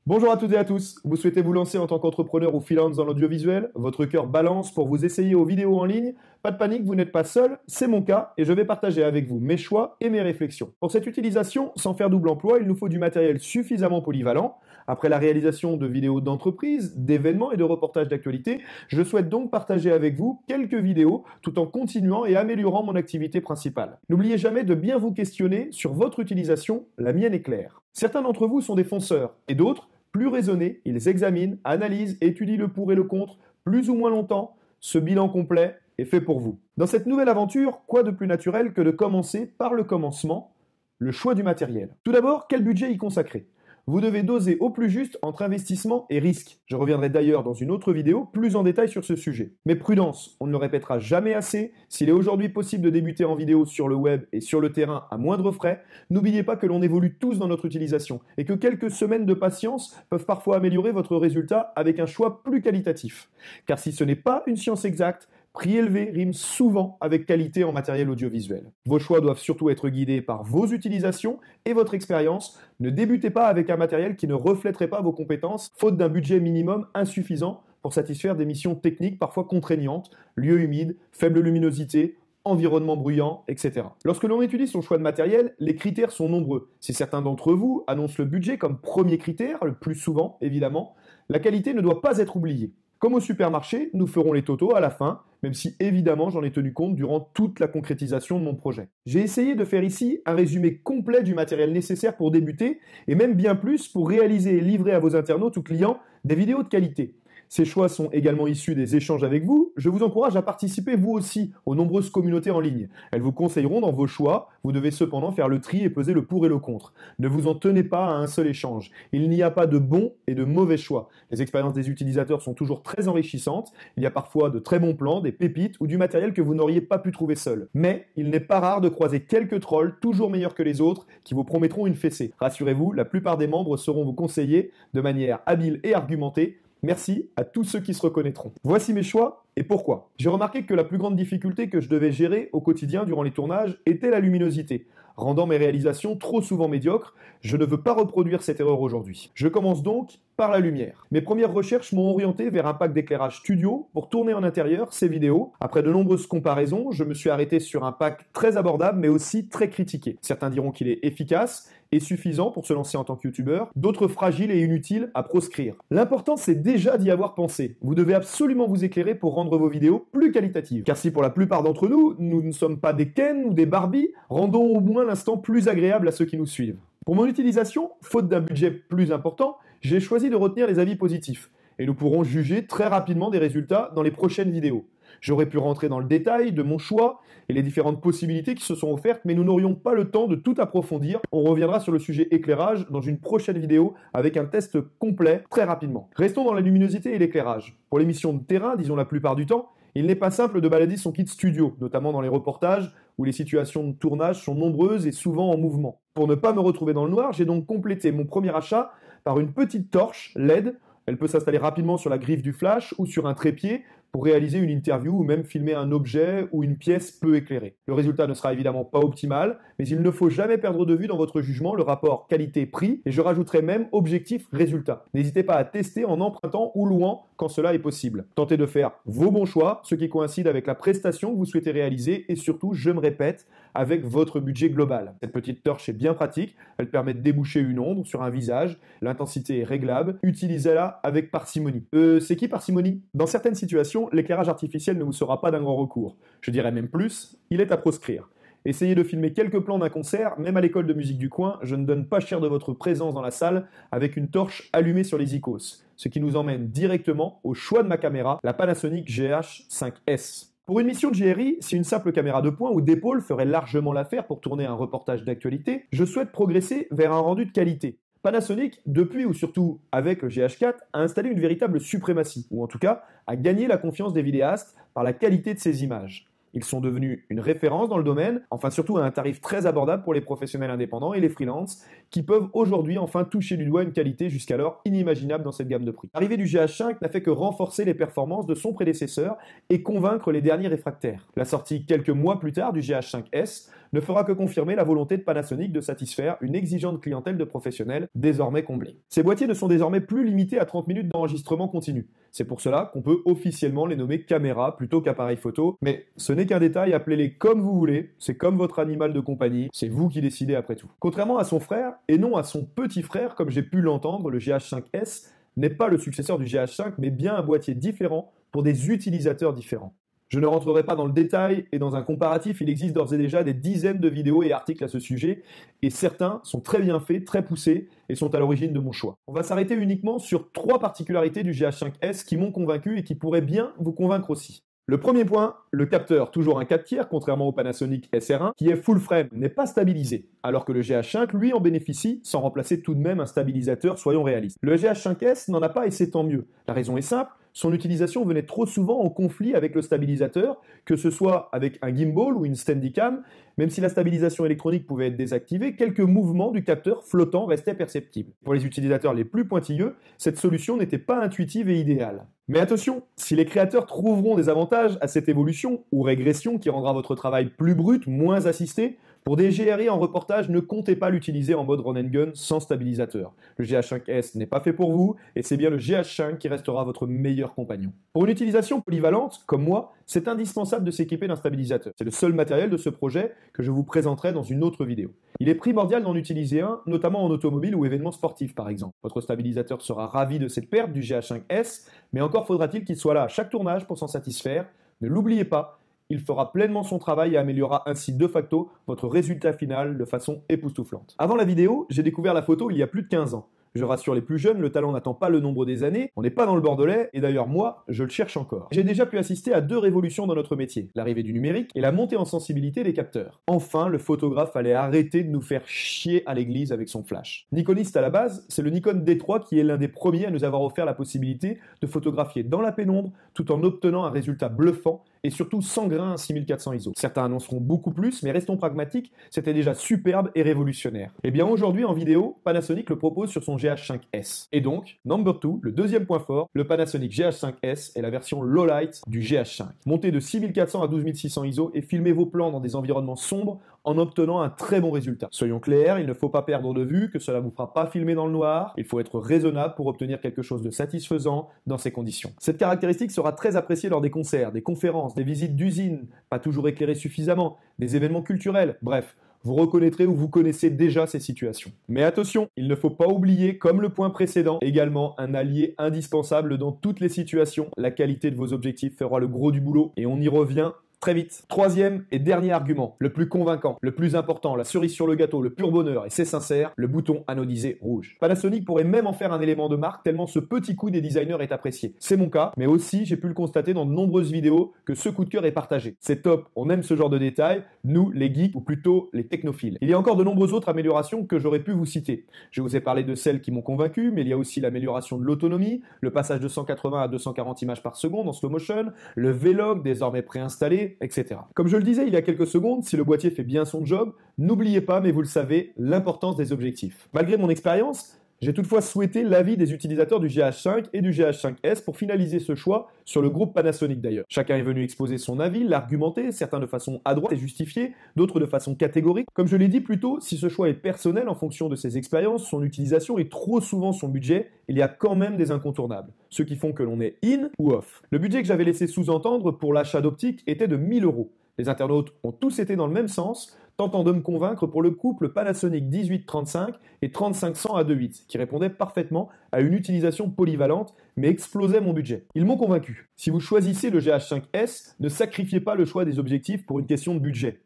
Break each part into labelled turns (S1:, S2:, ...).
S1: Bonjour à toutes et à tous. Vous souhaitez vous lancer en tant qu'entrepreneur ou freelance dans l'audiovisuel? Votre cœur balance pour vous essayer aux vidéos en ligne? Pas de panique, vous n'êtes pas seul, c'est mon cas et je vais partager avec vous mes choix et mes réflexions. Pour cette utilisation, sans faire double emploi, il nous faut du matériel suffisamment polyvalent. Après la réalisation de vidéos d'entreprise, d'événements et de reportages d'actualité, je souhaite donc partager avec vous quelques vidéos tout en continuant et améliorant mon activité principale. N'oubliez jamais de bien vous questionner sur votre utilisation, la mienne est claire. Certains d'entre vous sont des fonceurs et d'autres plus raisonnés, ils examinent, analysent, étudient le pour et le contre, plus ou moins longtemps. Ce bilan complet est fait pour vous. Dans cette nouvelle aventure, quoi de plus naturel que de commencer par le commencement, le choix du matériel. Tout d'abord, quel budget y consacrer? Vous devez doser au plus juste entre investissement et risque. Je reviendrai d'ailleurs dans une autre vidéo plus en détail sur ce sujet. Mais prudence, on ne le répétera jamais assez, s'il est aujourd'hui possible de débuter en vidéo sur le web et sur le terrain à moindre frais, n'oubliez pas que l'on évolue tous dans notre utilisation et que quelques semaines de patience peuvent parfois améliorer votre résultat avec un choix plus qualitatif. Car si ce n'est pas une science exacte, prix élevé rime souvent avec qualité en matériel audiovisuel. Vos choix doivent surtout être guidés par vos utilisations et votre expérience. Ne débutez pas avec un matériel qui ne reflèterait pas vos compétences, faute d'un budget minimum insuffisant pour satisfaire des missions techniques parfois contraignantes, lieux humides, faible luminosité, environnement bruyant, etc. Lorsque l'on utilise son choix de matériel, les critères sont nombreux. Si certains d'entre vous annoncent le budget comme premier critère, le plus souvent évidemment, la qualité ne doit pas être oubliée. Comme au supermarché, nous ferons les totaux à la fin, même si évidemment j'en ai tenu compte durant toute la concrétisation de mon projet. J'ai essayé de faire ici un résumé complet du matériel nécessaire pour débuter, et même bien plus pour réaliser et livrer à vos internautes ou clients des vidéos de qualité. Ces choix sont également issus des échanges avec vous. Je vous encourage à participer vous aussi aux nombreuses communautés en ligne. Elles vous conseilleront dans vos choix. Vous devez cependant faire le tri et peser le pour et le contre. Ne vous en tenez pas à un seul échange. Il n'y a pas de bons et de mauvais choix. Les expériences des utilisateurs sont toujours très enrichissantes. Il y a parfois de très bons plans, des pépites ou du matériel que vous n'auriez pas pu trouver seul. Mais il n'est pas rare de croiser quelques trolls toujours meilleurs que les autres qui vous promettront une fessée. Rassurez-vous, la plupart des membres sauront vous conseiller de manière habile et argumentée. Merci à tous ceux qui se reconnaîtront. Voici mes choix et pourquoi. J'ai remarqué que la plus grande difficulté que je devais gérer au quotidien durant les tournages était la luminosité, rendant mes réalisations trop souvent médiocres. Je ne veux pas reproduire cette erreur aujourd'hui. Je commence donc par la lumière. Mes premières recherches m'ont orienté vers un pack d'éclairage studio pour tourner en intérieur ces vidéos. Après de nombreuses comparaisons, je me suis arrêté sur un pack très abordable mais aussi très critiqué. Certains diront qu'il est efficace et suffisant pour se lancer en tant que youtubeur, d'autres fragiles et inutiles à proscrire. L'important c'est déjà d'y avoir pensé. Vous devez absolument vous éclairer pour rendre vos vidéos plus qualitatives. Car si pour la plupart d'entre nous, nous ne sommes pas des Ken ou des Barbie, rendons au moins l'instant plus agréable à ceux qui nous suivent. Pour mon utilisation, faute d'un budget plus important, j'ai choisi de retenir les avis positifs. Et nous pourrons juger très rapidement des résultats dans les prochaines vidéos. J'aurais pu rentrer dans le détail de mon choix et les différentes possibilités qui se sont offertes, mais nous n'aurions pas le temps de tout approfondir. On reviendra sur le sujet éclairage dans une prochaine vidéo avec un test complet très rapidement. Restons dans la luminosité et l'éclairage. Pour les missions de terrain, disons la plupart du temps, il n'est pas simple de balader son kit studio, notamment dans les reportages où les situations de tournage sont nombreuses et souvent en mouvement. Pour ne pas me retrouver dans le noir, j'ai donc complété mon premier achat par une petite torche LED. Elle peut s'installer rapidement sur la griffe du flash ou sur un trépied pour réaliser une interview ou même filmer un objet ou une pièce peu éclairée. Le résultat ne sera évidemment pas optimal, mais il ne faut jamais perdre de vue dans votre jugement le rapport qualité-prix et je rajouterai même objectif-résultat. N'hésitez pas à tester en empruntant ou louant quand cela est possible. Tentez de faire vos bons choix, ceux qui coïncident avec la prestation que vous souhaitez réaliser et surtout, je me répète, avec votre budget global. Cette petite torche est bien pratique, elle permet de déboucher une ombre sur un visage, l'intensité est réglable, utilisez-la avec parcimonie. C'est qui parcimonie? Dans certaines situations, l'éclairage artificiel ne vous sera pas d'un grand recours. Je dirais même plus, il est à proscrire. Essayez de filmer quelques plans d'un concert, même à l'école de musique du coin, je ne donne pas cher de votre présence dans la salle avec une torche allumée sur les icônes. Ce qui nous emmène directement au choix de ma caméra, la Panasonic GH5S. Pour une mission de JRI, si une simple caméra de poing ou d'épaule ferait largement l'affaire pour tourner un reportage d'actualité, je souhaite progresser vers un rendu de qualité. Panasonic, depuis ou surtout avec le GH4, a installé une véritable suprématie, ou en tout cas a gagné la confiance des vidéastes par la qualité de ses images. Ils sont devenus une référence dans le domaine, enfin surtout à un tarif très abordable pour les professionnels indépendants et les freelances qui peuvent aujourd'hui enfin toucher du doigt une qualité jusqu'alors inimaginable dans cette gamme de prix. L'arrivée du GH5 n'a fait que renforcer les performances de son prédécesseur et convaincre les derniers réfractaires. La sortie quelques mois plus tard du GH5S ne fera que confirmer la volonté de Panasonic de satisfaire une exigeante clientèle de professionnels désormais comblée. Ces boîtiers ne sont désormais plus limités à 30 minutes d'enregistrement continu. C'est pour cela qu'on peut officiellement les nommer caméra plutôt qu'appareil photo, mais ce n'est qu'un détail, appelez-les comme vous voulez, c'est comme votre animal de compagnie, c'est vous qui décidez après tout. Contrairement à son frère, et non à son petit frère comme j'ai pu l'entendre, le GH5S n'est pas le successeur du GH5, mais bien un boîtier différent pour des utilisateurs différents. Je ne rentrerai pas dans le détail et dans un comparatif, il existe d'ores et déjà des dizaines de vidéos et articles à ce sujet, et certains sont très bien faits, très poussés, et sont à l'origine de mon choix. On va s'arrêter uniquement sur 3 particularités du GH5S qui m'ont convaincu et qui pourraient bien vous convaincre aussi. Le premier point, le capteur, toujours un 4 tiers, contrairement au Panasonic SR1, qui est full frame, n'est pas stabilisé, alors que le GH5, lui, en bénéficie, sans remplacer tout de même un stabilisateur, soyons réalistes. Le GH5S n'en a pas et c'est tant mieux. La raison est simple, son utilisation venait trop souvent en conflit avec le stabilisateur, que ce soit avec un gimbal ou une Steadicam. Même si la stabilisation électronique pouvait être désactivée, quelques mouvements du capteur flottant restaient perceptibles. Pour les utilisateurs les plus pointilleux, cette solution n'était pas intuitive et idéale. Mais attention, si les créateurs trouveront des avantages à cette évolution ou régression qui rendra votre travail plus brut, moins assisté, pour des GRI en reportage, ne comptez pas l'utiliser en mode run and gun sans stabilisateur. Le GH5S n'est pas fait pour vous et c'est bien le GH5 qui restera votre meilleur compagnon. Pour une utilisation polyvalente, comme moi, c'est indispensable de s'équiper d'un stabilisateur. C'est le seul matériel de ce projet que je vous présenterai dans une autre vidéo. Il est primordial d'en utiliser un, notamment en automobile ou événements sportifs par exemple. Votre stabilisateur sera ravi de cette perte du GH5S, mais encore faudra-t-il qu'il soit là à chaque tournage pour s'en satisfaire. Ne l'oubliez pas, il fera pleinement son travail et améliorera ainsi de facto votre résultat final de façon époustouflante. Avant la vidéo, j'ai découvert la photo il y a plus de 15 ans. Je rassure les plus jeunes, le talent n'attend pas le nombre des années, on n'est pas dans le Bordelais, et d'ailleurs moi, je le cherche encore. J'ai déjà pu assister à 2 révolutions dans notre métier, l'arrivée du numérique et la montée en sensibilité des capteurs. Enfin, le photographe allait arrêter de nous faire chier à l'église avec son flash. Nikoniste à la base, c'est le Nikon D3 qui est l'un des premiers à nous avoir offert la possibilité de photographier dans la pénombre tout en obtenant un résultat bluffant et surtout sans grain à 6400 ISO. Certains annonceront beaucoup plus, mais restons pragmatiques, c'était déjà superbe et révolutionnaire. Et bien aujourd'hui en vidéo, Panasonic le propose sur son GH5S. Et donc, number 2, le deuxième point fort, le Panasonic GH5S est la version low light du GH5. Montez de 6400 à 12600 ISO et filmez vos plans dans des environnements sombres en obtenant un très bon résultat. Soyons clairs, il ne faut pas perdre de vue que cela ne vous fera pas filmer dans le noir, il faut être raisonnable pour obtenir quelque chose de satisfaisant dans ces conditions. Cette caractéristique sera très appréciée lors des concerts, des conférences, des visites d'usines, pas toujours éclairées suffisamment, des événements culturels, bref. Vous reconnaîtrez ou vous connaissez déjà ces situations. Mais attention, il ne faut pas oublier, comme le point précédent, également un allié indispensable dans toutes les situations. La qualité de vos objectifs fera le gros du boulot et on y revient très vite. Troisième et dernier argument, le plus convaincant, le plus important, la cerise sur le gâteau, le pur bonheur, et c'est sincère, le bouton anodisé rouge. Panasonic pourrait même en faire un élément de marque tellement ce petit coup des designers est apprécié. C'est mon cas, mais aussi j'ai pu le constater dans de nombreuses vidéos que ce coup de cœur est partagé. C'est top, on aime ce genre de détails, nous les geeks ou plutôt les technophiles. Il y a encore de nombreuses autres améliorations que j'aurais pu vous citer. Je vous ai parlé de celles qui m'ont convaincu, mais il y a aussi l'amélioration de l'autonomie, le passage de 180 à 240 images par seconde en slow motion, le V-Log désormais préinstallé, etc. Comme je le disais il y a quelques secondes, si le boîtier fait bien son job, n'oubliez pas, mais vous le savez, l'importance des objectifs. Malgré mon expérience, j'ai toutefois souhaité l'avis des utilisateurs du GH5 et du GH5S pour finaliser ce choix sur le groupe Panasonic d'ailleurs. Chacun est venu exposer son avis, l'argumenter, certains de façon adroite et justifiée, d'autres de façon catégorique. Comme je l'ai dit plus tôt, si ce choix est personnel en fonction de ses expériences, son utilisation et trop souvent son budget, il y a quand même des incontournables, ceux qui font que l'on est in ou off. Le budget que j'avais laissé sous-entendre pour l'achat d'optique était de 1000 €. Les internautes ont tous été dans le même sens, tentant de me convaincre pour le couple Panasonic 1835 et 3500 à 2.8, qui répondait parfaitement à une utilisation polyvalente, mais explosait mon budget. Ils m'ont convaincu. Si vous choisissez le GH5S, ne sacrifiez pas le choix des objectifs pour une question de budget.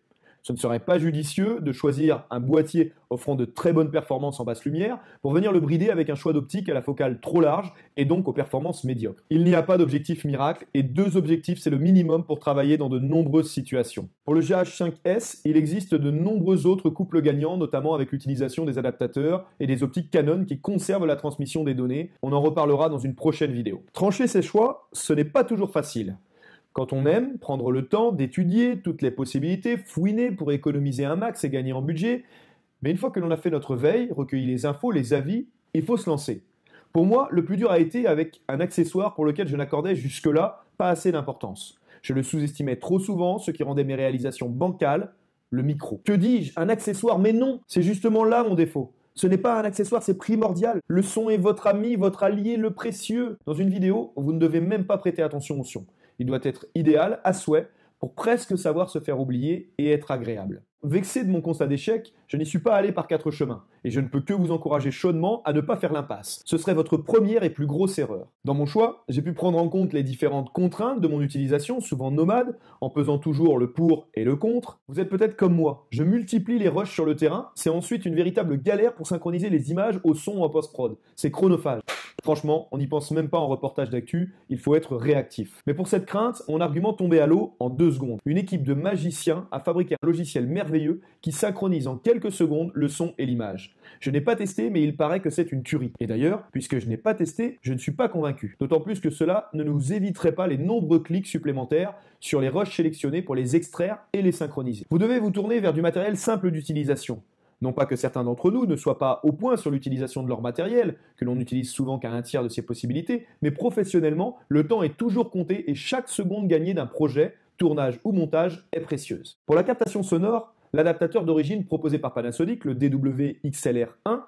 S1: Ce ne serait pas judicieux de choisir un boîtier offrant de très bonnes performances en basse lumière pour venir le brider avec un choix d'optique à la focale trop large et donc aux performances médiocres. Il n'y a pas d'objectif miracle et 2 objectifs c'est le minimum pour travailler dans de nombreuses situations. Pour le GH5S, il existe de nombreux autres couples gagnants, notamment avec l'utilisation des adaptateurs et des optiques Canon qui conservent la transmission des données. On en reparlera dans une prochaine vidéo. Trancher ces choix, ce n'est pas toujours facile. Quand on aime prendre le temps d'étudier toutes les possibilités, fouiner pour économiser un max et gagner en budget, Mais une fois que l'on a fait notre veille, recueilli les infos, les avis, il faut se lancer. Pour moi, le plus dur a été avec un accessoire pour lequel je n'accordais jusque-là pas assez d'importance. Je le sous-estimais trop souvent, ce qui rendait mes réalisations bancales, le micro. Que dis-je? Un accessoire? Mais non, c'est justement là mon défaut. Ce n'est pas un accessoire, c'est primordial. Le son est votre ami, votre allié, le précieux. Dans une vidéo, vous ne devez même pas prêter attention au son. Il doit être idéal, à souhait, pour presque savoir se faire oublier et être agréable. Vexé de mon constat d'échec, je n'y suis pas allé par quatre chemins, et je ne peux que vous encourager chaudement à ne pas faire l'impasse. Ce serait votre première et plus grosse erreur. Dans mon choix, j'ai pu prendre en compte les différentes contraintes de mon utilisation, souvent nomade, en pesant toujours le pour et le contre. Vous êtes peut-être comme moi, je multiplie les rushs sur le terrain, c'est ensuite une véritable galère pour synchroniser les images au son en post-prod. C'est chronophage. Franchement, on n'y pense même pas en reportage d'actu, il faut être réactif. Mais pour cette crainte, mon argument tombait à l'eau en 2 secondes. Une équipe de magiciens a fabriqué un logiciel merveilleux qui synchronise en quelques secondes le son et l'image. Je n'ai pas testé, mais il paraît que c'est une tuerie. Et d'ailleurs, puisque je n'ai pas testé, je ne suis pas convaincu. D'autant plus que cela ne nous éviterait pas les nombreux clics supplémentaires sur les rushs sélectionnés pour les extraire et les synchroniser. Vous devez vous tourner vers du matériel simple d'utilisation. Non pas que certains d'entre nous ne soient pas au point sur l'utilisation de leur matériel, que l'on n'utilise souvent qu'à un tiers de ses possibilités, mais professionnellement, le temps est toujours compté et chaque seconde gagnée d'un projet, tournage ou montage est précieuse. Pour la captation sonore, l'adaptateur d'origine proposé par Panasonic, le DW-XLR1,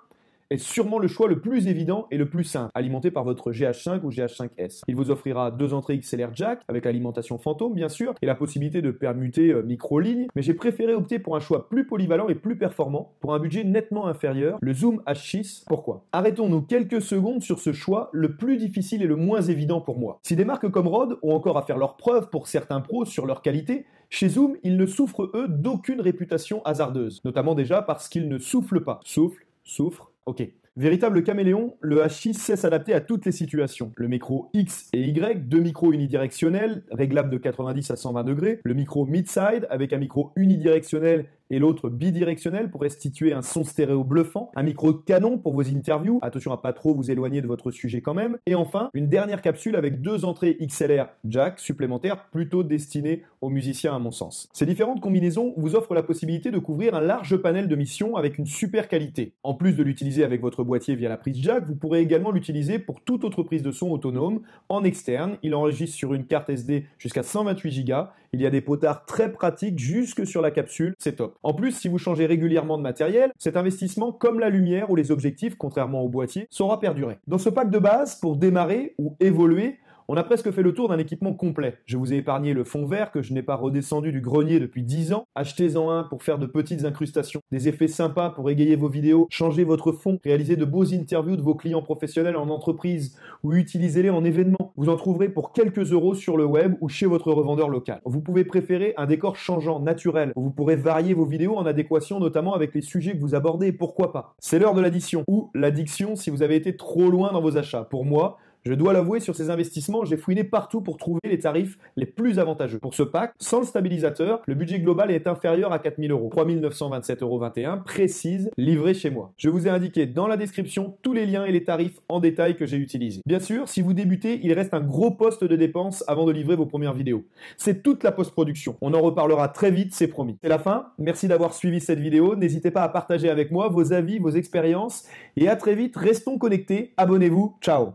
S1: est sûrement le choix le plus évident et le plus simple, alimenté par votre GH5 ou GH5S. Il vous offrira 2 entrées XLR jack, avec l'alimentation fantôme bien sûr, et la possibilité de permuter micro-lignes, mais j'ai préféré opter pour un choix plus polyvalent et plus performant, pour un budget nettement inférieur, le Zoom H6. Pourquoi? Arrêtons-nous quelques secondes sur ce choix, le plus difficile et le moins évident pour moi. Si des marques comme Rode ont encore à faire leurs preuves pour certains pros sur leur qualité, chez Zoom, ils ne souffrent eux d'aucune réputation hasardeuse, notamment déjà parce qu'ils ne soufflent pas. Souffre. Ok. Véritable caméléon, le H6 sait s'adapter à toutes les situations. Le micro X et Y, 2 micros unidirectionnels, réglables de 90 à 120 degrés. Le micro mid-side, avec un micro unidirectionnel et l'autre bidirectionnel pour restituer un son stéréo bluffant. Un micro canon pour vos interviews, attention à pas trop vous éloigner de votre sujet quand même. Et enfin, une dernière capsule avec 2 entrées XLR jack supplémentaires, plutôt destinées aux musiciens à mon sens. Ces différentes combinaisons vous offrent la possibilité de couvrir un large panel de missions avec une super qualité. En plus de l'utiliser avec votre boîtier via la prise jack, vous pourrez également l'utiliser pour toute autre prise de son autonome. En externe, il enregistre sur une carte SD jusqu'à 128 Go. Il y a des potards très pratiques jusque sur la capsule, c'est top. En plus, si vous changez régulièrement de matériel, cet investissement, comme la lumière ou les objectifs, contrairement au boîtier, saura perdurer. Dans ce pack de base, pour démarrer ou évoluer, on a presque fait le tour d'un équipement complet. Je vous ai épargné le fond vert que je n'ai pas redescendu du grenier depuis 10 ans. Achetez-en un pour faire de petites incrustations, des effets sympas pour égayer vos vidéos, changer votre fond, réaliser de beaux interviews de vos clients professionnels en entreprise ou utilisez-les en événement. Vous en trouverez pour quelques euros sur le web ou chez votre revendeur local. Vous pouvez préférer un décor changeant, naturel, où vous pourrez varier vos vidéos en adéquation notamment avec les sujets que vous abordez, pourquoi pas. C'est l'heure de l'addition ou l'addiction si vous avez été trop loin dans vos achats. Pour moi, je dois l'avouer, sur ces investissements, j'ai fouiné partout pour trouver les tarifs les plus avantageux. Pour ce pack, sans le stabilisateur, le budget global est inférieur à 4 000 €. 3 927,21 € précise, livré chez moi. Je vous ai indiqué dans la description tous les liens et les tarifs en détail que j'ai utilisés. Bien sûr, si vous débutez, il reste un gros poste de dépense avant de livrer vos premières vidéos. C'est toute la post-production. On en reparlera très vite, c'est promis. C'est la fin. Merci d'avoir suivi cette vidéo. N'hésitez pas à partager avec moi vos avis, vos expériences et à très vite. Restons connectés. Abonnez-vous. Ciao.